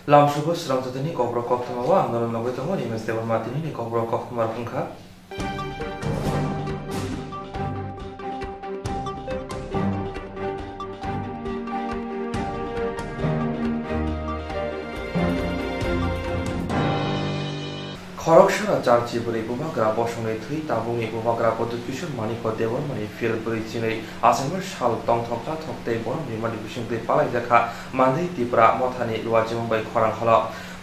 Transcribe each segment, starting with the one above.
Lamsugo Sramtani Cobra Cockamawa, and the Logatamo, Imas de Martini, Cobra Cockamapunka. খড়গসরা চারচিপুরে বুবাগ্রা বসঙ্গে থুই তাবুংনি বুবাগ্রা পদকিশোর মানিক দেবর মানে feel বরি চিनै আসামের শাল তং থপটা থপতে বরম রিমানি বিসংতে পালাই দেখা মানदै ত্রিপুরা মথানি লুয়াজিমবাই খরাং হল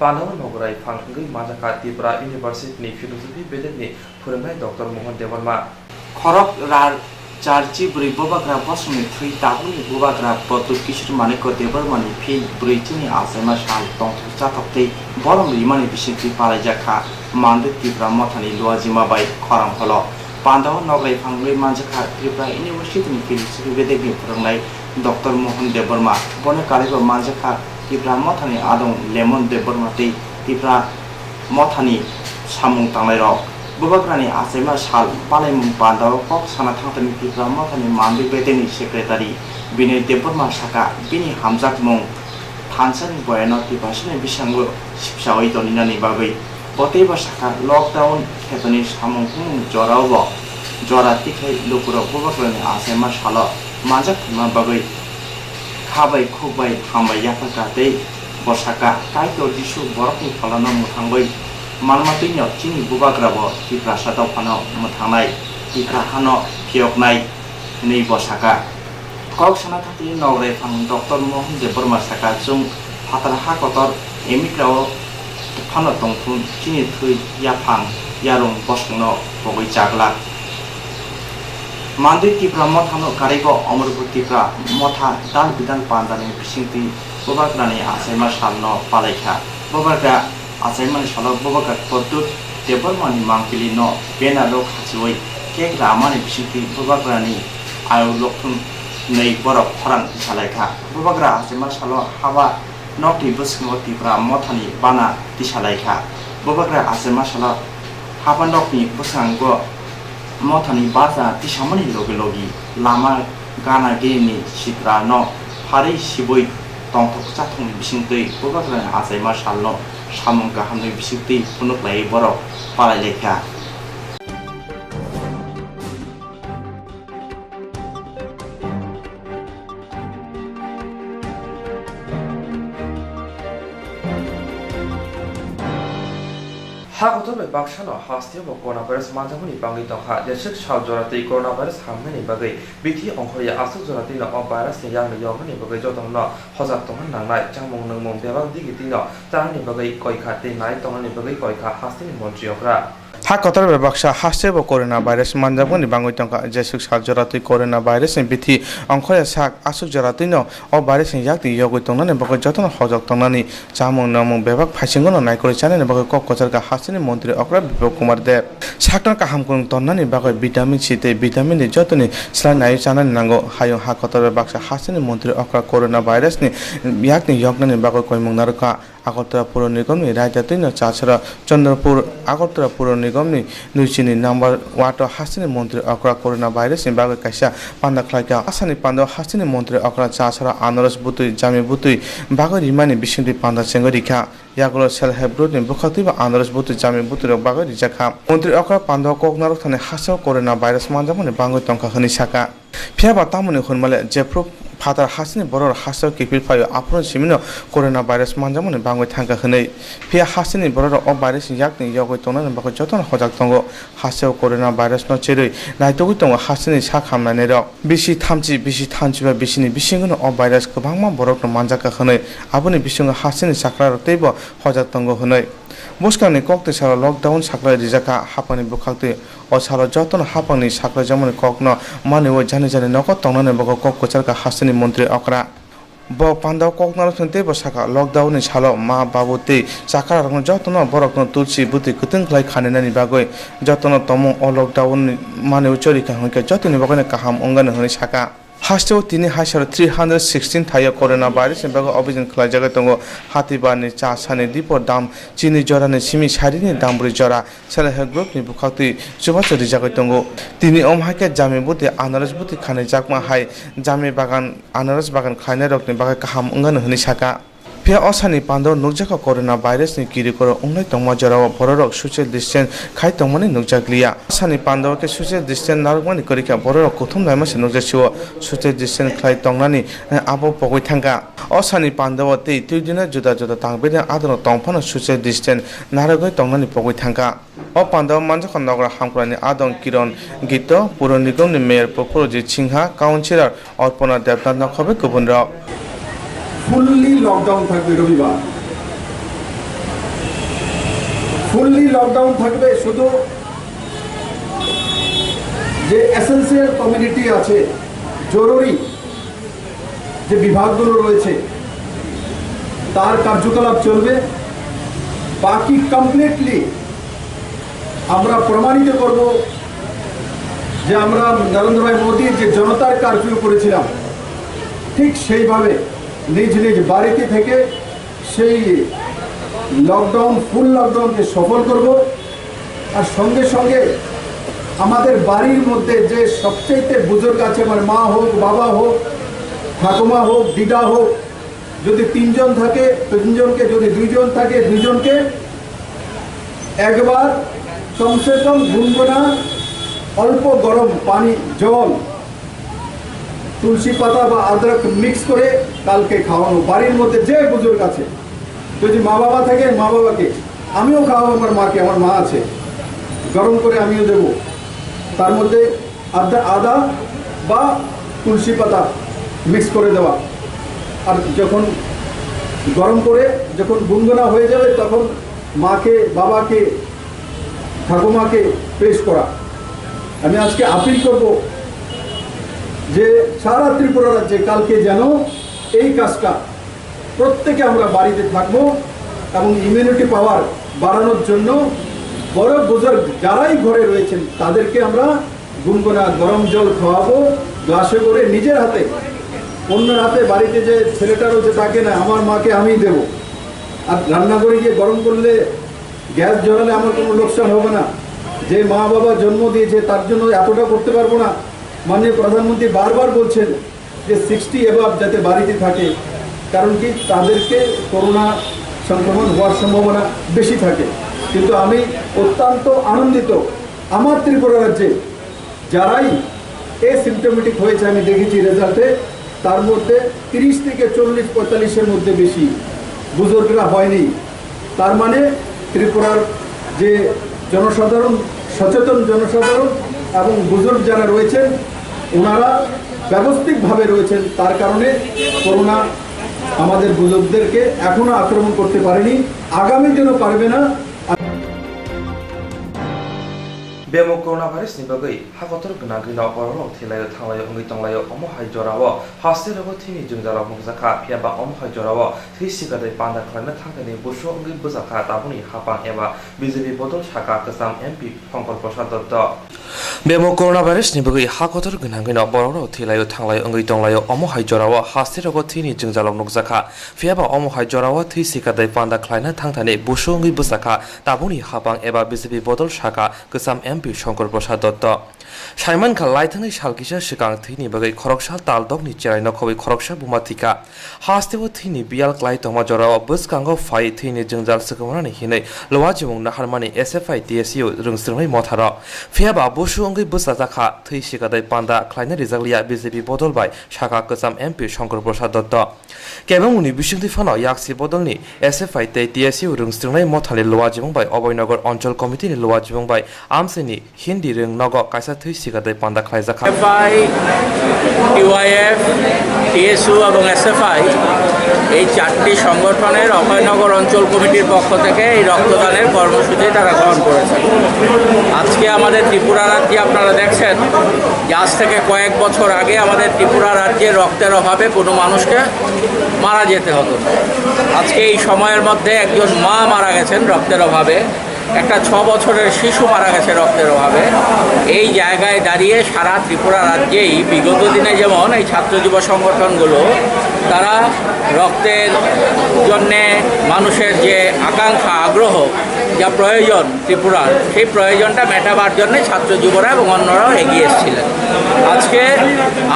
পান্ডব নগराय फांगै माजाखा त्रिपुरा इउनिभार्सिटीनि फिलसफी बेदेनि फोरोंनाय डक्टर मोहन देबरमा खरक रार चारची ब्रै बुबाग्रा बसंनि थुई ताबुनि बुबाग्रा पदकिशोर मानिक देबर मानि फिल ब्रै चिनै आसामा शाल तं थपटा थपते बरम रिमानि बिसंते पालाई जाखा मानदै त्रिपुरा मथानि लुआजिमाबाई खरां हल पान्डव नगराय फांगै माजाखा त्रिपुरा इउनिभार्सिटीनि फिलसफी बेदेनि फोरोंनाय डक्टर मोहन देबरमा बने कालिबा माजाखा त्रिपुरा मथानि आदं लेमन देबरमा तै त्रिपुरा मथानि सामुं तांनाय रक बुबाग्रानि आसामा शाल पालायमुं पान्डव कक साना थांतनि त्रिपुरा मथानि मानदै बेदेनि सेक्रेटारि बिनय देबरमा साका बिनि हामजाक मुं थानसानि बयान त्रिपुरानि बिसांबो सिपसावै दनिनानि बागै बतेबा साका लकडाउन खेतनि सामुं जराव जरा तिखै लुकुर बुबाग्रानि आसामा शाल माजाक मा बागै खाबाय खुबाय थांबाय याफाकातै बसाका काइतो दिसु बरफनि फलानो मुथांबाय मालमातैनो चिनि बुबाग्राब त्रिपुरा सादाव फानो मुथांनाय त्रिपुरा हानो फियकनाय नै बसाका कक साना थांतनि नगराय फां डक्टर मोहन देबरमा साका जुं फातार हाकतर एमिक्राव फानो दंफुं चिनि थुइ याफां यारुं बसंनो बगै जागला मानदै त्रिपुरा मथानो कारिब अमरपुर त्रिपुरा मथा दाल बिदान पान्दानि बिसिंति बुबाग्रानि आसामा शालनो पालायखा बुबाग्रा आसामानि शाल बुबाग्रा पदुत देबरमानि मांकिलि न बेनालो खासिवै केक रामानि बिसिंति बुबाग्रानि आयु लखुन नै बरफ खरां सालायखा बुबाग्रा आसामा शाल हाबा नकति बसंगो त्रिपुरा मथानि बाना दिसालायखा बुबाग्रा आसामा शाल हाबा नकनि बसंगो मथानि बाजा तिसामनि लगे लामा गाना गेनि सित्रा न फारै सिबै तंथक चाथंनि बिसिंतै बुबाग्रानि आसामा शालनो सामुं गाहामनि बिसिंतै फुनुक्लायै बरफ पालायलेखा हागतबे बाक्सानो हास्तियाव coronavirus माजामुनि बांगै दंहा देशक साल जरातै coronavirus हामनायनि बागै बिथि अंखरिया आसु जरातैनो अ भाइरासनि यांनि यमनि बागै जतंनो हजाक तंहन नांनाय चांमुं नंमुं बेबाग दिगितिनो तांनि बागै कयखा ते नाय तंहनि बागै कयखा हास्तिनि मन्त्रियकरा हा कतर बाक्सा हास्यबो कोरोना भाइरस मानजामुनि बांगै तंका जेसुक साल जरातै कोरोना भाइरसनि बिथि अंखरिया साक आसुक जरातैनो अ भाइरसनि याक्ति यगै तंनानि बागै जतन हजाक तंनानि चामुं नंमुं बेबाग फाइसिंगनो नायकरि चाननि बागै कक कचरका हास्तिनि मन्त्री अक्रा विप्लव कुमार देव साकटार काहाम कुन तन्नानि बागै भिटामिन सी ते भिटामिन डी जतनि स्लाइन नाय चाननि नांगौ हायो हा कतर बाक्सा हास्तिनि मन्त्री अक्रा कोरोना भाइरसनि याक्ति यगनानि बागै कयमुं नारका आगरतला पुर निगमनि रायदातैनो चाछरा चन्द्रपुर आगरतला पुर निगमनि नुचिनि नम्बर वाट हास्तिनि मन्त्री अक्रा कोरोना भाइरसनि बागै कायसा पान्दा खलायका आसानि पान्दा हास्तिनि मन्त्री अक्रा चाछरा आनरस बुतुइ जामि बुतुइ बागै रिमानि बिसिंति पान्दा सेंगरिखा यागलो सेल्फ हेल्प ग्रुपनि बुखातिबा आनरस बुतुइ जामि बुतुइ बागै रिजाखा मन्त्री अक्रा पान्दा ककनारक थाने हास्याव कोरोना भाइरस मानजामुनि बागै तंका हनि साका फियाबा तामुनि हुनमाले जेफ्रु फातार हासिनि बरर हास्याव किपिल फायो आफुन सिमिनो कोरोना भाइरस मानजामुनि बांगै थांका हनै फिया हासिनि बरर अ भाइरसनि याक्नि यगै तंनानि बागै जतन हजाक तंगो हास्याव कोरोना भाइरस न चेरै नायतगै तंगो हासिनि सा खामनानै र बिसि थामचिबा बिसिनि बिसिंगनो अ भाइरस गोबांमा बररनो मानजाका हनै आबुनि बिसिंग हासिनि साक्रा रतैबो हजाक तंगो हनै बसकानि कक्ते साला लकडाउन साक्ला रिजाका हापानि बुखाक्ते अ साला जतन हापानि साक्ला जमनि ककनो मानेव जानि जानि नकत तंनानि बागै कक कचरका हासिनि मन्त्री अक्रा ब पान्दाव ककनार थन्ते बसाका लकडाउन सालो मा बाबुते साक्रा रंग जतन बरकनो तुलसी बुति कुतुं खलाय खानेनानि बागै जतन तमो अ लकडाउन मानेव चरिका हंके जतनि बागैनो काहाम अंगान हनै साका हास्टेव तिनि हाइसार 316 थायो कोरोना भाइरसनि बागै अभियान खलायजागा दंगो हातिबारनि चासानि दिपर दाम चिनि जरानि सिमि सारिनि दामब्रै जरा सेल्फ हेल्प ग्रुपनि बुखाक्ति जुबाचरि जागा दंगो तिनि अमहाके जामि बुति आनारस बुति खाने जाकमा हाय जामि बागान आनारस बागान खायनाय रकनि बागै काहाम अंगान हनि साका फिया असानी पांडव नुकजाखा कोरोना भाइरस नि किरि कर उंगनाय तंगमा जराव बररक सोशल डिस्टेंस खाइ तंगमानि नुकजाग्लिया असानी पांडव के सोशल डिस्टेंस नारगमानि करिका बररक कुथुम नायमासे नुकजासिओ सोशल डिस्टेंस खाइ तंगनानि आबो पगै थांगा असानी पांडव ते तुइदिना जुदा जुदा तांबेने आदनो तंफानो सोशल डिस्टेंस नारगै तंगनानि पगै थांगा अ पांडव मानजाखा नगरा हामक्रानि आदं किरण गीत पुर निगमनि मेयर प्रफुल्लजित सिंहा काउन्सिलर अर्पणा देवनाथ नखबे गुबुनराव ফুললি লকডাউন থাকবে রবিবার ফুললি লকডাউন থাকবে শুধু যে এসেনশিয়াল কমিউনিটি আছে জরুরি যে বিভাগগুলো রয়েছে তার কার্যকলাপ চলবে বাকি কমপ্লিটলি আমরা প্রমাণিত করব যে আমরা নরেন্দ্র ভাই মোদীর যে জনতার কারফিউ করেছিলাম ঠিক সেইভাবে নিজ নিজ বাড়িতে থেকে সেই লকডাউন ফুল লকডাউনকে সফল করব আর সঙ্গে সঙ্গে আমাদের বাড়ির মধ্যে যে সবচেয়ে বুজুর্গ আছে আমার মা হোক বাবা হোক ঠাকুমা হোক দিদা হোক যদি 3 জন থাকে 3 জনকে যদি 2 জন থাকে 2 জনকে একবার কমসে কম গুনগুনা অল্প গরম পানি জল তুলসী পাতা বা আদরক মিক্স করে কালকে খাওয়ানো বাড়ির মধ্যে যে বুজুর্গ আছে যদি মা বাবা থাকে মা বাবাকে আমিও খাওয়াবো আমার মাকে আমার মা আছে গরম করে আমিও দেব তার মধ্যে আদা বা তুলসী পাতা মিক্স করে দেওয়া আর যখন গরম করে যখন গুনগুনা হয়ে যাবে তখন মাকে বাবাকে ঠাকুমাকে পেশ করা আমি আজকে আপিল করব যে সারা ত্রিপুরা রাজ্যে কালকে যেন এই কাজটা প্রত্যেকে আমরা বাড়িতে থাকবো এবং ইমিউনিটি পাওয়ার বাড়ানোর জন্য বড় বুজুর্গ যারাই ঘরে রয়েছেন তাদেরকে আমরা গুনগুনা গরম জল খাওয়াবো গ্লাসে করে নিজের হাতে অন্যের হাতে বাড়িতে যে ছেলেটা রয়েছে তাকে না আমার মাকে আমিই দেবো আর রান্না করে গিয়ে গরম করলে গ্যাস জ্বালালে আমার কোনো লোকসান হবে না যে মা বাবা জন্ম দিয়েছে তার জন্য এতটা করতে পারবো না মাননীয় প্রধানমন্ত্রী বারবার বলছেন যে 60 এবাব যাতে বাড়িতে থাকে কারণ কি তাদেরকে করোনা সংক্রমণ হওয়ার সম্ভাবনা বেশি থাকে কিন্তু আমি অত্যন্ত আনন্দিত আমার ত্রিপুরা রাজ্যে যারাই সিমটোমেটিক হয়েছে আমি দেখেছি রেজাল্টে তার মধ্যে 30 থেকে 40-45-এর মধ্যে বেশি বুজুর্গরা হয়নি তার মানে ত্রিপুরার যে জনসাধারণ সচেতন জনসাধারণ এবং বুজুর্গ যারা রয়েছেন ওনারা ব্যবস্থিতভাবে রয়েছেন তার কারণে করোনা আমাদের বুজুর্গদেরকে এখনো আক্রমণ করতে পারেনি আগামী দিনও পারবে না बेमो कोरोना भाइरस नि बगै हागतर गना गैना बरल थेलायो थांलायो अंगै तंलायो अमो हाय जरावो हास्ते रगो थिनि जोंजारा मुगजाखा फियाबा अमो हाय जरावो थि सिगादै पान्दा खालामनो थांनायनि बुसो अंगै बुजाखा ताबुनि हापां एबा बिजेपि बदल शाखा कसाम एमपि फंकल प्रसाद दत्त बेमो कोरोना भाइरस नि बगै हागतर गना गैना बरल थेलायो थांलायो अंगै तंलायो अमो हाय जरावो हास्ते रगो थिनि जोंजारा मुगजाखा फियाबा अमो हाय जरावो थि सिगादै पान्दा खालामनो थांनायनि बुसो अंगै बुजाखा ताबुनि हापां एबा बिजेपि बदल शाखा कसाम शंकर प्रसाद दत्त साइमन खा लाइथांनि सालकिसा सिगां थैनि बगै खरकसा तालदकनि चेरायनो खबै खरकसा बुमाथिका हास्तेबो थैनि बियाल क्लाइ तमा जराव बसकांगो फाइ थैनि जोंजाल सगमनानि हिनै लवा जिमुं नाहारमानि एसएफआई टीएसयू रोंस्रोंनाय मथार फेयाबा बसु अंगै बसाजाखा थै सिगादै पान्दा क्लाइना रिजागलिया बीजेपी बदल बाय शाखा कसाम एमपि शंकर प्रसाद दत्त केबंगुनि बिसिंथि फानो याक्सि बदलनि एसएफआई टीएसयू रोंस्रोंनाय मथानि लवा जिमुं बाय अभयनगर अंचल कमिटिनि लवा जिमुं बाय आमसेनि हिन्दी रों नग कायसा थै सिगादै पान्दा क्लाइजाखा এসএফআই টিওয়াইএফ টিএসইউ এবং এসএফআই এই 4টি সংগঠনের অভয়নগর অঞ্চল কমিটির পক্ষ থেকে এই রক্তদানের কর্মসূচি তারা গ্রহণ করেছে আজকে আমাদের ত্রিপুরা রাজ্যে আপনারা দেখছেন যে আজ থেকে কয়েক বছর আগে আমাদের ত্রিপুরা রাজ্যে রক্তের অভাবে কোনো মানুষকে মারা যেতে হতো আজকে এই সময়ের মধ্যে একজন মা মারা গেছেন রক্তের অভাবে একটা 6 বছরের শিশু মারা গেছে রক্তের অভাবে এই জায়গায় দাঁড়িয়ে সারা ত্রিপুরা রাজ্যেই বিগত দিনে যেমন এই ছাত্র যুব সংগঠনগুলো তারা রক্তের জন্যে মানুষের যে আকাঙ্ক্ষা আগ্রহ যা প্রয়োজন ত্রিপুরার সেই প্রয়োজনটা মেটাবার জন্য ছাত্র যুবরা এবং অন্যরাও এগিয়ে এসেছিলেন আজকে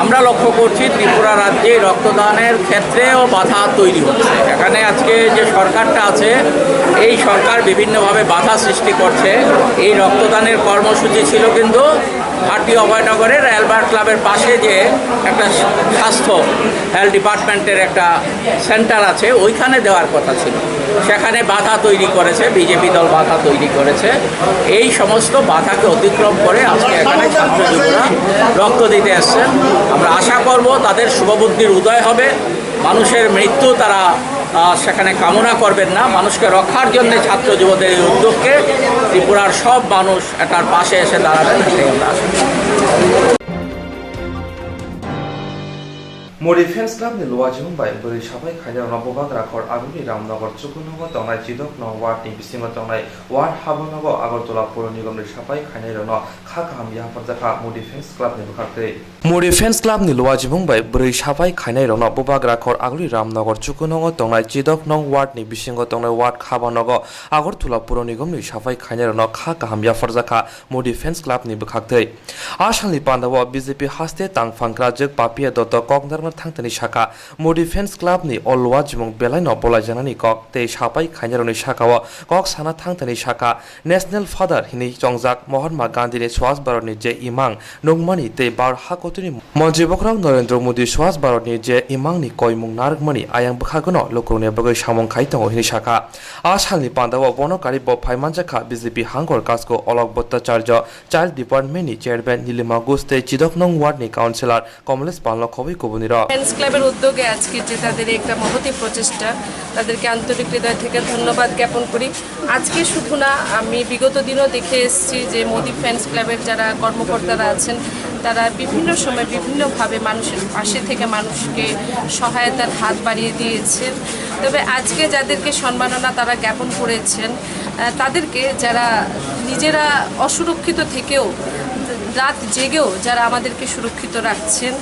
আমরা লক্ষ্য করছি দেখছি ত্রিপুরা রাজ্যে রক্তদানের ক্ষেত্রেও বাধা তৈরি হচ্ছে। এখানে আজকে যে সরকারটা আছে এই সরকার বিভিন্নভাবে বাধা সৃষ্টি করছে। এই রক্তদানের কর্মসূচি ছিল কিন্তু ভাটি অভয়নগরের অ্যালবার্ট ক্লাবের পাশে যে একটা স্বাস্থ্য হেলথ ডিপার্টমেন্টের একটা সেন্টার আছে ওইখানে দেওয়ার কথা ছিল, সেখানে বাধা তৈরি করেছে, বিজেপি দল বাধা তৈরি করেছে। এই সমস্ত বাধাকে অতিক্রম করে আজকে এখানে ছাত্র যুবরা রক্ত দিতে এসছেন। আমরা আশা করব তাদের শুভবুদ্ধির উদয় হবে, মানুষের মৃত্যু তারা সেখানে কামনা করবেন না। মানুষকে রক্ষার জন্য ছাত্র যুবদের এই উদ্যোগকে ত্রিপুরার সব মানুষ এটার পাশে এসে দাঁড়াবেন, এটাই আমরা আশা করি। Mo Defense Club ni luwa jung bai beri sabai khanya na bobak rakhor aguni Ramnagar Chukunogo tongnai Chidok no ward ni bisingo tongnai ward Habonogo Agartala Pur Nigam ni sabai khanya rono khakam ya parjaka Mo Defense Club ni bukhate Mo Defense Club ni luwa jung bai beri sabai khanya rono bobak rakhor aguni Ramnagar Chukunogo tongnai Chidok no ward ni bisingo tongnai ward Habonogo Agartala Pur Nigam ni sabai khanya rono khakam ya parjaka Mo Defense Club ni bukhate Ashalni pandawo BJP haste tangfangkra jek papia dotto koknar थांतनि शाखा मो defence club नि अलवा जिमुं बेलाय न बलाय जानानि कक ते सापाय खायनारनि शाखाव कक साना थांतनि शाखा नेशनल फादर हिनि चंगजाक महात्मा गांधी नि स्वास भारतनि जे इमां नंगमानि ते बार हाकोतनि मन्त्रि बख्राव नरेंद्र मोदी स्वास भारतनि जे इमांनि कयमुं नारगमानि आयां बखागनो लोकरने बगै सामं खायतंग हिनि शाखा आसालनि पान्दाव बनकारि ब फाइमानजाखा बीजेपी हांगर कासको अलक भट्टाचार्य चाइल्ड डिपार्टमेन्टनि चेयरमैन नीलिमा गुस्ते चिदक नং वार्डनि काउन्सिलर कमलेश पालनो खबै कबुनिर ফ্রেন্ডস ক্লাবের উদ্যোগে আজকে যে তাদের একটা মহতি প্রচেষ্টা, তাদেরকে আন্তরিক হৃদয় থেকে ধন্যবাদ জ্ঞাপন করি। আজকে শুধু না, আমি বিগত দিনও দেখে এসেছি যে মোদি ফ্রেন্ডস ক্লাবের যারা কর্মকর্তারা আছেন তারা বিভিন্ন সময় বিভিন্নভাবে মানুষের পাশে থেকে মানুষকে সহায়তার হাত বাড়িয়ে দিয়েছেন। তবে আজকে যাদেরকে সম্মাননা তারা জ্ঞাপন করেছেন, তাদেরকে যারা নিজেরা অসুরক্ষিত থেকেও রাত জেগেও যারা আমাদেরকে সুরক্ষিত রাখছেন,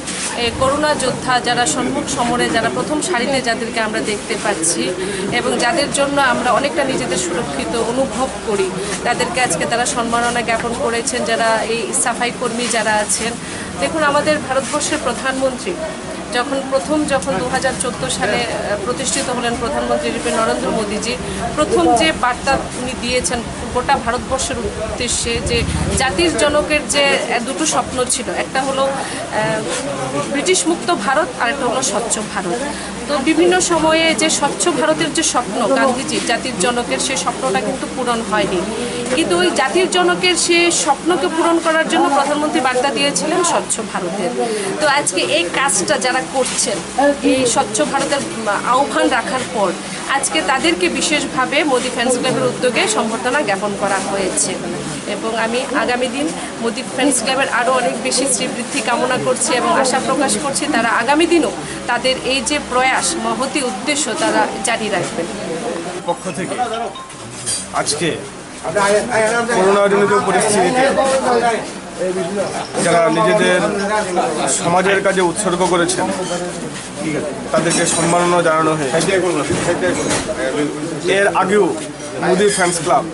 করোনা যোদ্ধা যারা সম্মুখ সমরে যারা প্রথম সারিতে যাদেরকে আমরা দেখতে পাচ্ছি এবং যাদের জন্য আমরা অনেকটা নিজেদের সুরক্ষিত অনুভব করি, তাদেরকে আজকে তারা সম্মাননা জ্ঞাপন করেছেন। যারা এই সাফাই কর্মী যারা আছেন, দেখুন আমাদের ভারতবর্ষের প্রধানমন্ত্রী যখন 2014 সালে প্রতিষ্ঠিত হলেন প্রধানমন্ত্রী রূপে নরেন্দ্র মোদীজি, প্রথম যে বার্তা উনি দিয়েছেন গোটা ভারতবর্ষের উদ্দেশ্যে যে জাতির জনকের যে দুটো স্বপ্ন ছিল, একটা হলো ব্রিটিশ মুক্ত ভারত আর একটা হলো স্বচ্ছ ভারত। তো বিভিন্ন সময়ে যে স্বচ্ছ ভারতের যে স্বপ্ন গান্ধীজি জাতির জনকের, সেই স্বপ্নটা কিন্তু পূরণ হয়নি, কিন্তু ওই জাতির জনকের সেই স্বপ্নকে পূরণ করার জন্য প্রধানমন্ত্রী বার্তা দিয়েছিলেন স্বচ্ছ ভারতের। তো আজকে এই কাজটা যারা করছেন, এই স্বচ্ছ ভারতের আহ্বান রাখার পর আজকে তাদেরকে বিশেষভাবে মোদি ফ্রেন্ডস ক্লাবের উদ্যোগে সম্বর্ধনা জ্ঞাপন করা হয়েছে এবং আমি আগামী দিন মোদি ফ্রেন্ডস ক্লাবের আরও অনেক বেশি শ্রীবৃদ্ধি কামনা করছি এবং আশা প্রকাশ করছি তারা আগামী দিনও তাদের এই যে প্রয়াস, মহতি উদ্দেশ্য তারা জারি রাখবেন। পক্ষ থেকে আজকে করোনাজনিত পরিস্থিতিতে যারা নিজেদের সমাজের কাজে উৎসর্গ করেছেন তাদেরকে সম্মাননা জানানো হয়েছে। এর আগেও মোদি ফ্রেন্ডস ক্লাব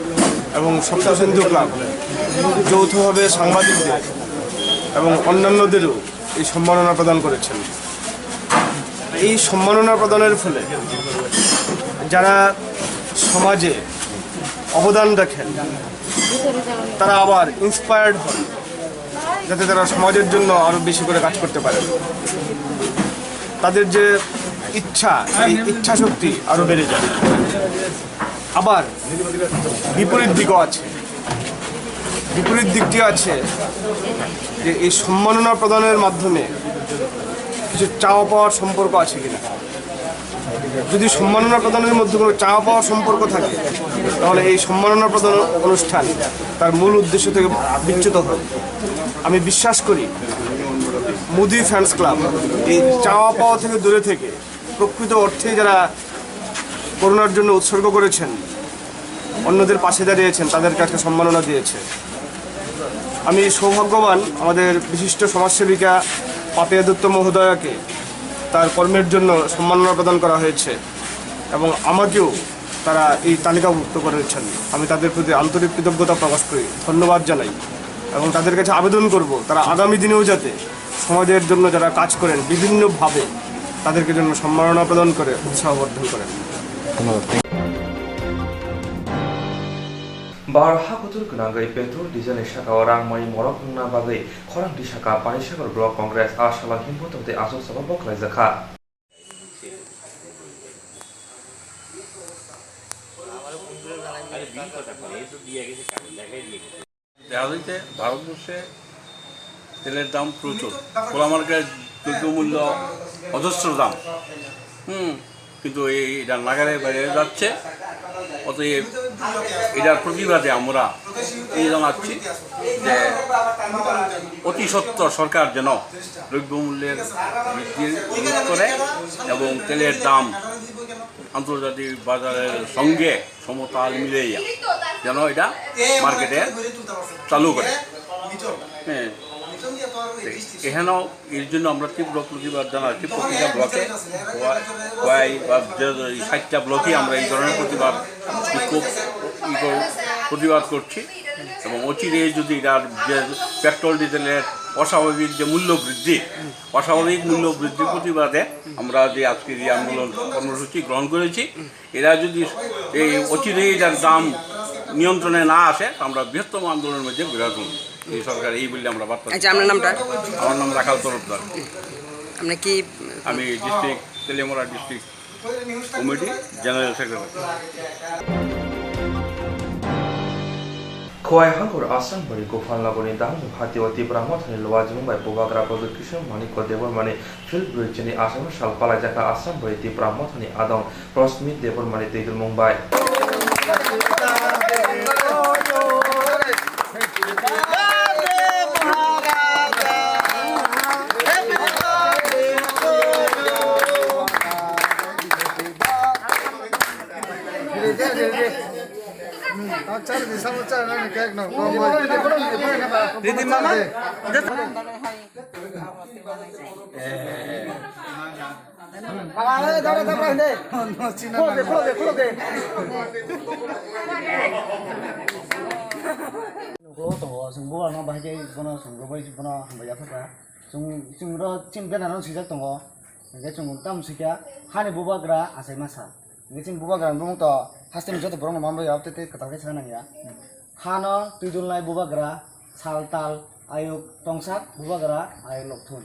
এবং সপ্ত সিন্ধু ক্লাব যৌথভাবে সাংবাদিকদের এবং অন্যান্যদেরও এই সম্মাননা প্রদান করেছেন। এই সম্মাননা প্রদানের ফলে যারা সমাজে অবদান রাখেন তারা আবার ইন্সপায়ার্ড হন, যাতে তারা সমাজের জন্য আরও বেশি করে কাজ করতে পারেন। তাদের যে ইচ্ছা, এই ইচ্ছা শক্তি আরও বেড়ে যায়। আবার বিপরীত দিকও আছে। বিপরীত দিকটি আছে যে এই সম্মাননা প্রদানের মাধ্যমে কিছু চাওয়া পাওয়ার সম্পর্ক আছে কিনা। যদি সম্মাননা প্রদানের মধ্যে কোনো চাওয়া পাওয়ার সম্পর্ক থাকে তাহলে এই সম্মাননা প্রদান অনুষ্ঠান তার মূল উদ্দেশ্য থেকে বিচ্যুত হয়। আমি বিশ্বাস করি মোদি ফ্রেন্ডস ক্লাব এই চাওয়া পাওয়া থেকে দূরে থেকে প্রকৃত অর্থে যারা করোনার জন্য উৎসর্গ করেছেন, অন্যদের পাশে দাঁড়িয়েছেন, তাদেরকে একটা সম্মাননা দিয়েছে। আমি সৌভাগ্যবান আমাদের বিশিষ্ট সমাজসেবিকা পাপিয়া দত্ত মহোদয়াকে তার কর্মের জন্য সম্মাননা প্রদান করা হয়েছে এবং আমাকেও তারা এই তালিকাভুক্ত করেছেন। আমি তাদের প্রতি আন্তরিক কৃতজ্ঞতা প্রকাশ করি, ধন্যবাদ জানাই এবং তাদের কাছে আবেদন করব তারা আগামী দিনেও যাতে সমাজের জন্য যারা কাজ করেন বিভিন্নভাবে তাদেরকে জন্য সম্মাননা প্রদান করে উৎসাহবর্ধন করেন। बारहा कुतुर गनांगै पेट्रोल डिजेल शाखा रांमाई मरकना बागै खरां दिशाखा पानिसागर ब्लक कांग्रेस आशाला हिमपतते आसो सभा बखलायजाखा দেখা যাচ্ছে ভারতবর্ষে তেলের দাম প্রচুর, খোলা মার্কেট দ্রব্যমূল্য অজস্র দাম, কিন্তু এটা নাগারে বাইরে যাচ্ছে। অতএব এটার প্রতিবাদে আমরা এই জানাচ্ছি যে অতি সত্বর সরকার যেন দ্রব্যমূল্যের বৃদ্ধি করে এবং তেলের দাম আন্তর্জাতিক বাজারের সঙ্গে সমতাল মিলাইয়া যেন এটা মার্কেটে চালু করে। হ্যাঁ, এখানেও এর জন্য আমরা তীব্র প্রতিবাদ জানাচ্ছি। প্রতিটা ব্লকে প্রায় 60টা ব্লকে আমরা এই ধরনের প্রতিবাদ করছি এবং অচিরে যদি এটার যে পেট্রোল ডিজেলের অস্বাভাবিক যে অস্বাভাবিক মূল্য বৃদ্ধির প্রতিবাদে আমরা যে আজকের এই আন্দোলন কর্মসূচি গ্রহণ করেছি, এরা যদি এই অচিরে এটার দাম নিয়ন্ত্রণে না আসে আমরা বৃহত্তম আন্দোলনের মধ্যে বিরাজ করব। এই সরকার এই বললে আমরা বার্তা। আচ্ছা, আপনার নামটা? আমার নাম রাখাল তরফদার। আপনি কি? আমি district Teliamura district committee general secretary. Khowai হাঙ্গুর আসামবাড়ি গোপালনগরनि दाहानु खाथियाव तीव्र मथनि लवाजिमुंबाय बुबाग्रा प्रदुकिसन मानिक देबरमानि फिल्ड ब्रिजनि आसाम साल पालायजाखा आसामबाड़ि तीव्र मथनि आदं प्रस्मित देबरमानि दैदुल मुंबाय Hano tudulai bubagra saltal ayuk tongsak bubagra ayuk loktun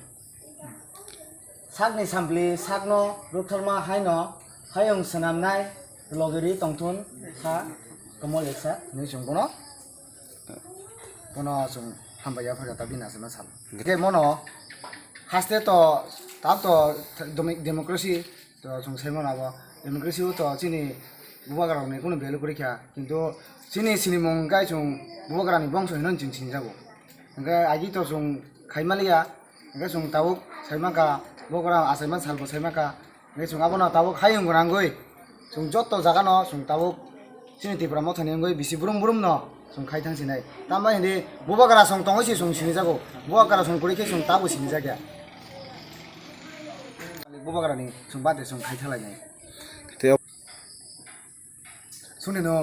sakni sampli sakno rukhalma haino hayong senamnai logeri tongtun sa komoleksa ni sungkono kono sung hambaya phara tabina sama sal ge mono haste to tap to democracy to sung semona ba democracy to chini bubagra ne kono belu korikha kintu sini mongkai chung bubagrani bongso hinon jing sinjago engka agi to chung khaimalia engka chung tabuk saimaka bubagra asaiman salbo saimaka engka chung abono tabuk hayung gorangoi chung jotto jagano chung tabuk sini tipra mothani ngoi bisi burum no chung khai thangsinai tamba hindi bubagra chung tongosi chung sinijago bubagra chung kurike chung tabu sinijagya bubagrani chung bade chung khai thalai suni no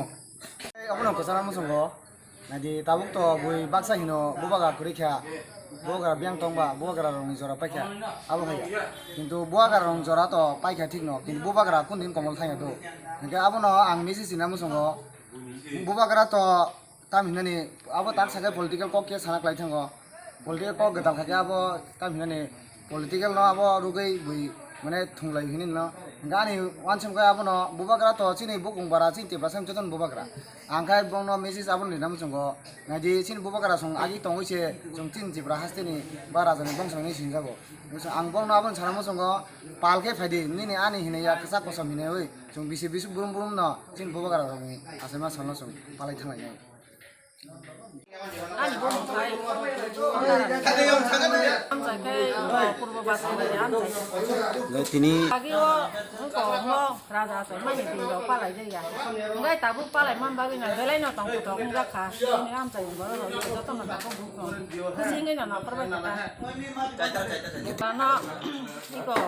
Aku nak kesana musuh ko, nanti tabuk to bui baksa hino bubaga kurikya, bubaga biang tongba, bubaga rong jora paikya, abu kaya. Kintu bubaga rong jora to paikya tik no, kintu bubaga kundin komol thanya tu. Nanti abu no ang misi sina musuh ko, bubaga to tam hina ni, abu tak saja political kok kia sanak lai thangko, political kok getam kaya abu tam hina ni, political no abu rugai bui mana thunglai hinin no. Gani wancam kaya abu no bubagra to sini bukung bara sini tiap rasam joton bubagra. Angkai bong no mesis abu ni namu sunggo. Ngaji sini bubagra sung agi tong uise sung tin jibra hasti ni bara jani bong sung ni sinjago. Ang bong no abu saramu sunggo palke fadi ni ani hine ya kesak kosam hine oi. Sung bisi burum no sini bubagra sung asema sono sung palai thangai nai. Tini Raja saya mana tinggal palai je ya. Enggak tahu palai mana bagi nak belai nak tangguh tangguh enggak khas. Ini am saya baru lalu kita tu nak tangguh bukan. Sehingga nak perbaikan. Karena iko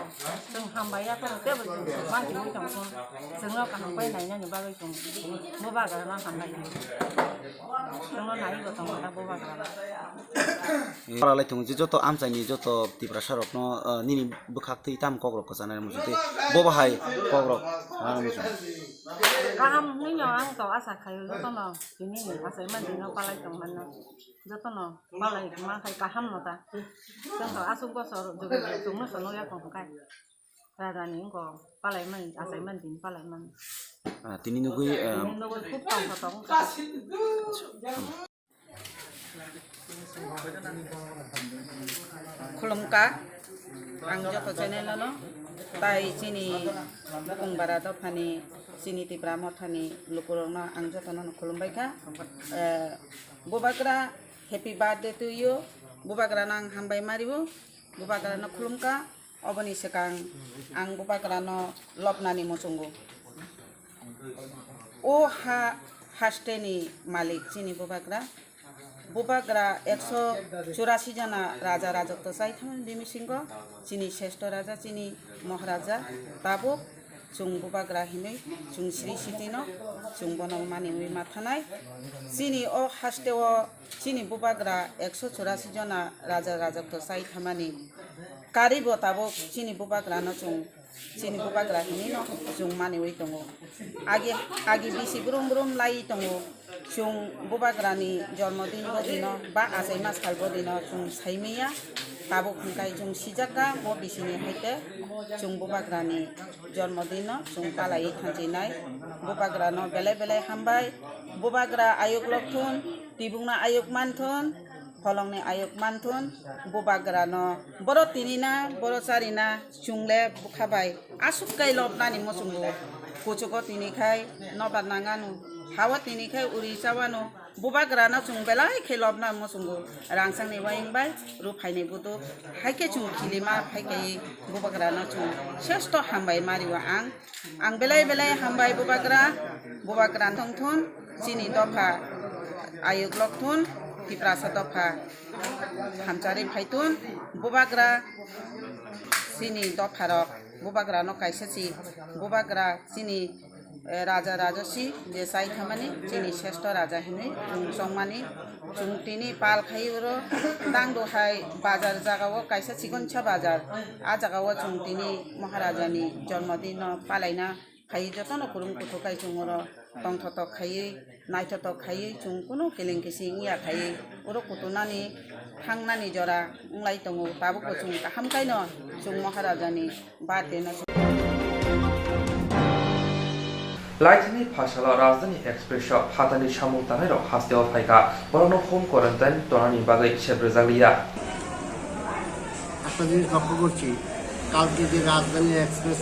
seng hambaya kan dia betul. Bantu kita pun sengah kan hambai nanya ni bagi pun. Buat kerana hambai. Sengah naik betul kita buat kerana. Paralai tung joto amchani joto tipra sarok no nini bukhak tui tam kogrok kosanai musuti bobahai kogrok musu Kaham ni ang to asa kayo joto no ini asa man dino palai tong man joto no palai ma kai kaham no ta joto asuk bosor jogo tung no sono ya kong kai radani ko palai man asa man din palai man tini nugui no ko kup tong tong Khulumka ang joto channel no tai chini bukung barado phani chini tipra mo thani lukurong no ang joto no khulumbai kha bobakra happy birthday to you bobakra nang hambai maribu bobakra no khulumka oboni sekang ang bobakra no lopnani mosungu o ha hasteni malik chini bobakra Bubakra 184 jana raja rajotto sai thaman bimisingko chini sheshto raja chini maharaja tabuk chung bubakra hinui chung sri sitino chung bonamani ui mathanai chini o hasteo chini bubakra 184 jana raja rajotto sai thamani karibo tabuk chini bubakra no chung chini bubakra hinui no chung mani ui tongo agi bisi brum lai tongo chung bubagrani জন্মদিন bodino ba asai mas khal bodino chung saimiya tabu khunkai chung sijaka mo bisini haite chung bubagrani জন্মদিন chung palai thanjinai bubagrano bele hambai bubagra ayuk lokthun tibungna ayuk manthun folongni ayuk manthun bubagrano boro tinina boro charina chungle bukhabai asukai lopnani mosungo kuchuko tinikhai nobar nanganu hawa tini khai uri sawano bubagra na chung belai khelop na mosungo rangsang ni waing bai ru phaine butu haike chung khilima haike bubagra na chung shesto hambai mariwa ang belai hambai bubagra thongthon chini dofa ayuk lokthon tiprasa dofa hamchari phaitun bubagra chini dofa rok bubagra no kaisachi bubagra chini Raja Rajosi desai thamani chini sheshto raja hinui songmani chungtini pal khaibro dangdo hai bazar jagao kaisa chikoncha bazar a jagao chungtini maharajani জন্মদিন palaina khai jotono kurum kutu kai chungoro tongthoto khai naithoto khai chung kuno kelengkisi ya khai oro kutunani thangnani jora unglai tongo tabuko chung hamkaino chung maharajani birthday na লাইথনি ফাশালা রাজধানী express হাতানি সামুতানের হাস্তেও ফাইকা বরনো home quarantine তনানি বাগাই সেব্রেজালিয়া একটা জিনিস লক্ষ্য করছি কালকে যে রাজধানী express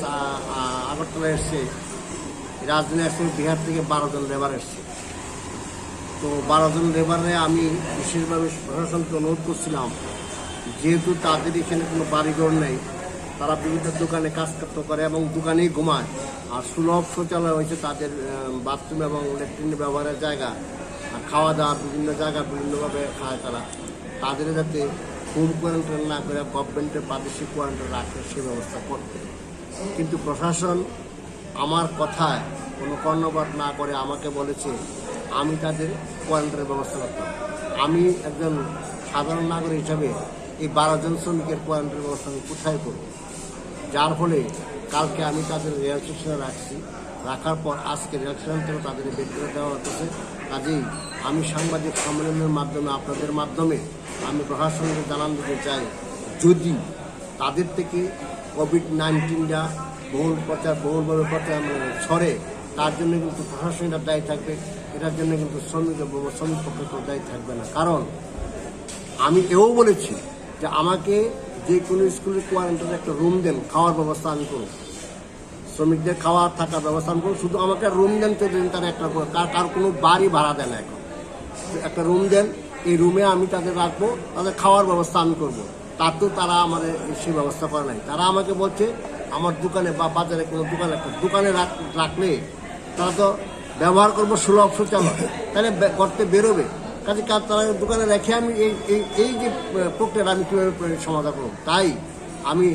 Agartala এসছে রাজধানী এক্সপ্রেস বিহার থেকে 12 জন লেবার এসছে তো 12 জন লেবারে আমি বিশেষভাবে প্রশাসনকে অনুরোধ করছিলাম যেহেতু তাদের এখানে কোনো বাড়িঘর নেই তারা বিভিন্ন দোকানে কাজ করতে পারে এবং দোকানেই ঘুমায় আর সুলভ শৌচালয় হয়েছে তাদের বাথরুম এবং ল্যাট্রিন ব্যবহারের জায়গা খাওয়া দাওয়া বিভিন্ন জায়গায় বিভিন্নভাবে খায় তারা তাদের যাতে হোম কোয়ারেন্টাইন না করে গভর্নমেন্টের প্রাদেশিক কোয়ারেন্টাইন রাখে সে ব্যবস্থা করতে কিন্তু প্রশাসন আমার কথায় কোনো কর্ণপাত না করে আমাকে বলেছে আমি তাদের কোয়ারেন্টাইনের ব্যবস্থা করতাম আমি একজন সাধারণ নাগরিক হিসাবে এই 12 জন শ্রমিকের কোয়ারেন্টাইনের ব্যবস্থা আমি কোথায় করব যার ফলে কালকে আমি তাদের রেল স্টেশনে রাখার পর আজকে রেল স্টেশন থেকে তাদের বের করে দেওয়া হচ্ছে কাজেই আমি সাংবাদিক সম্মেলনের মাধ্যমে আপনাদের মাধ্যমে আমি প্রশাসনকে জানান দিতে চাই যদি তাদের থেকে কোভিড-19টা বহুলভাবে প্রচার ছড়ে তার জন্য কিন্তু প্রশাসনিক দায়ী থাকবে এটার জন্য কিন্তু শ্রমিক পক্ষে দায়ী থাকবে না কারণ আমি এও বলেছি যে আমাকে যে কোনো স্কুলের কোয়ারেন্টাইনে একটা রুম দেন খাওয়ার ব্যবস্থা আমি করব শ্রমিকদের খাওয়ার থাকার ব্যবস্থা আমি করব শুধু আমাকে রুম দেন তো দেন তারা একটা কার কোনো বাড়ি ভাড়া দেন না এখন একটা রুম দেন এই রুমে আমি তাদের রাখবো তাদের খাওয়ার ব্যবস্থা আমি করব তাতেও তারা আমাদের সেই ব্যবস্থা করে নাই তারা আমাকে বলছে আমার দোকানে বা বাজারে কোনো দোকানে রাখলে তারা তো ব্যবহার করবো সুলভ শৌচালয় তাহলে করতে বেরোবে কাজে তারা দোকানে রেখে আমি এই যে প্রক্রিয়াটা আমি কীভাবে সমাধান করব তাই আমি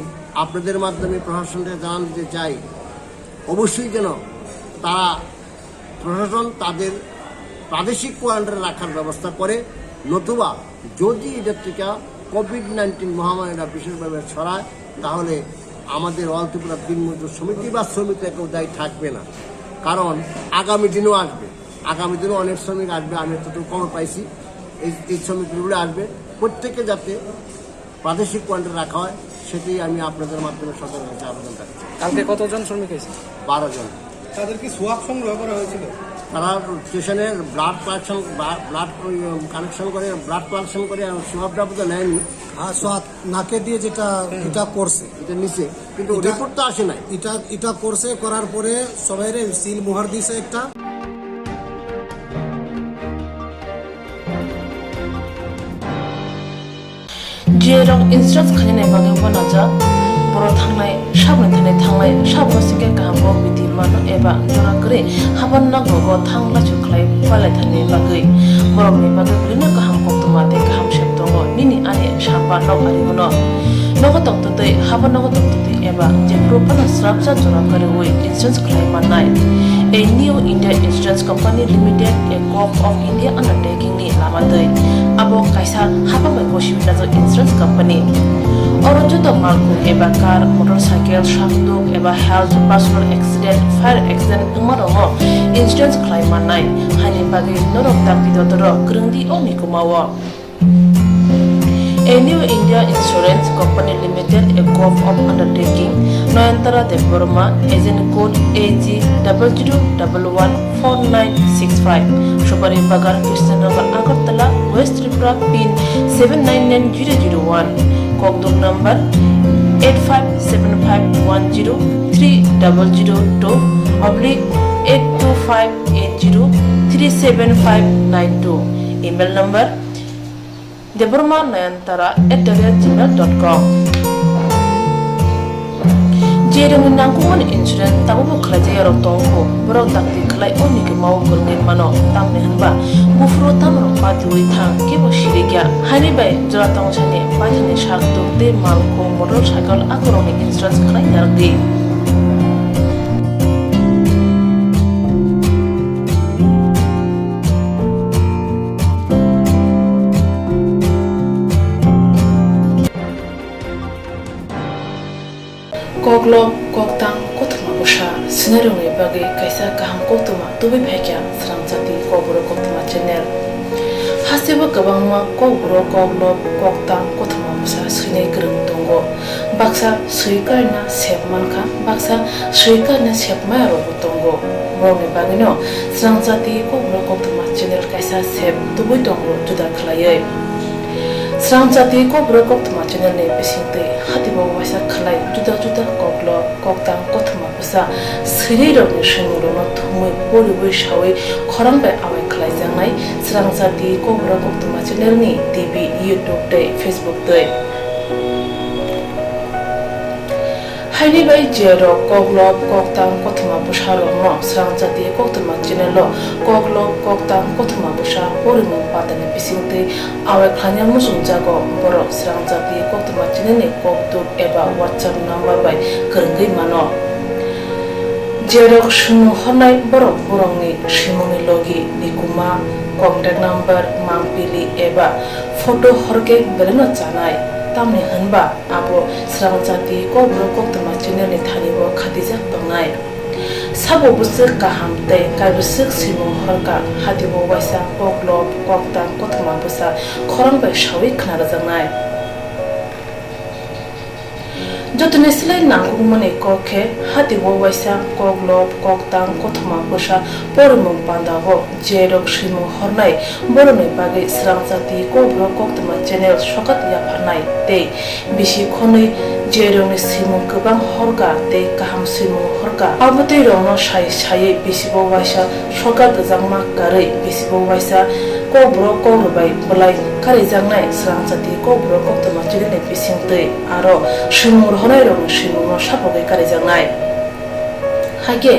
আপনাদের মাধ্যমে প্রশাসনকে জানান দিতে চাই অবশ্যই যেন তারা প্রশাসন তাদের প্রাদেশিক কোয়ারেন্টাইনে রাখার ব্যবস্থা করে নতুবা যদি এটার থেকে কোভিড-19 মহামারীটা বিশেষভাবে ছড়ায় তাহলে আমাদের অল ত্রিপুরা দিনমজুর সমিতি বা শ্রমিকরা কেউ দায়ী থাকবে না। কারণ আগামী দিনও আসবে, আগামী দিনও অনেক শ্রমিক আসবে। আমি যতটুকু খবর পাইছি এই শ্রমিকগুলো আসবে, প্রত্যেকে যাতে প্রাদেশিক পয়েন্টে রাখা হয় সেটাই আমি আপনাদের মাধ্যমে সরকারের কাছে আবেদন রাখছি। কালকে কতজন শ্রমিক হয়েছে? 12 জন। তাদের কি সোয়াব সংগ্রহ করা হয়েছিল? তারা স্টেশনের ব্লাড কালেকশন করে সোয়াবটা তো নেয়নি। হ্যাঁ, সোয়াব নাকে দিয়ে যেটা এটা করছে, এটা নিচে, কিন্তু রিপোর্ট তো আসে নাই। এটা করছে, করার পরে সবাই সিল মোহর দিয়েছে একটা। जेराव इन्सुरेन्स खालामनाय बागै बनाजा बर' थांनाय साबनो थांनाय साबनो सिंगे गाहामखौ बिदि मानो एबा जरा करे हाबान नांगौ थांला चुख्लाय पालाय थानाय बागै बर'नि बागै बिदिनो गाहाम कक्तमाते गाहाम सेब दङ निनि आनि साबा नाव आरिमोन नगद तक्तै हाबा नगद तक्तै एबा जेफ्रो पाना स्राबजा जरा करे वे इन्सुरेन्स खालामनाय A new India Insurance Company Limited, a Corp of India undertaking ni lamadai. Abo kaisa haba mai kosibina jo insurance company. Oro joto malku eba car, motorcycle, shafduk eba health, personal accident, fire accident umarongo insurance claim manai. Hani bagi norok tapi dotoro kerengdi omi kumawa. A new India Insurance Company Limited, a Corp of Undertaking, Noyantara de Burma, agent code AG00114965, Shubari Bagar, Krishnagar, Agartala, West Tripura, PIN 799001, Kokduk number 8575103000/82580375592, email number deburmanayantara@gmail.com. Jeremy nangkuman insurance tabu buklaje yarok tongko borok dakti khlai oni ke mau kurni mano tamne hanba bufro tamro patui thang ke bo shirigya hani bai jora tong chane pajani shak de malko motorcycle akoroni insurance khlai yardi. Koglom koktang kotma busha sinarungi bagi kaisa kaham kotma tubi phekya sramjati kobro kotma channel hasiba kabangma kobro koglom koktang kotma busha sinai krung tongo baksa suikarna sepmanka baksa suikarna sepma ro tongo morni bagino sramjati kobro kotma channel kaisa sep tubi tongo juda khlaye Sramjati kobro koktma channel ne besinte hatibo wasa khlai juda juda koklo koktang kotma busa siriro ni shinguro no thumui bori boi shawi khorang bai awai khlai jangai sramjati kobro koktma channel ni TV YouTube te Facebook te Haini bai jero koklo koktang kotma busa ro no sramjati koktma channel lo koklo koktang kotma busa bori mo patane besinte awai khanya musung jago boro sramjati koktma channel ni koktuk eba WhatsApp number bai kerenggai mano jerok shunu honai borok borongni shimoni logi nikuma contact number mangpili eba photo horke beleno chanai tamni hanba abo sramjati kobro koktma channel ni thanibo khatija pangnai sabo busur kaham tei kaibusuk simung horka hatibo waisa koklop koktang kotma busa khorang bai shawi khnar jangnai jotone silai nangku mane kokhe hatibo waisa koklop koktang kotma busa pormung pandago jerok simung hornai borone bagi sramjati kobro koktma channel sokat yafarnai tei bisi khonoi jerong simung kubang horga tei kaham simung horga abotei rono sai bisibo waisa sokat jangma karei bisibo waisa kobro kogrubai bolai kari jangnai sramjati kobro koktma channel ni bisingtei aro simur honai rono simung sapogai kari jangnai hage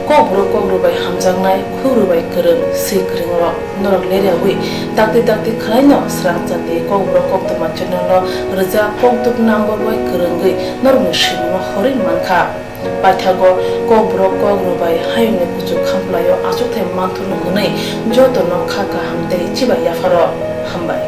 kobro kogrubai hamjangnai khugrubai kereng sikringro norok lerewi dakti khlaino sramjati kobro koktma channel lo rja koktuk number bai kerengai norok simung horin mankha Paithago kobro kogrubai hayne kuchu khamplayo achukthai manthunu hunai joto no khaka hamte chiba yafaro hambai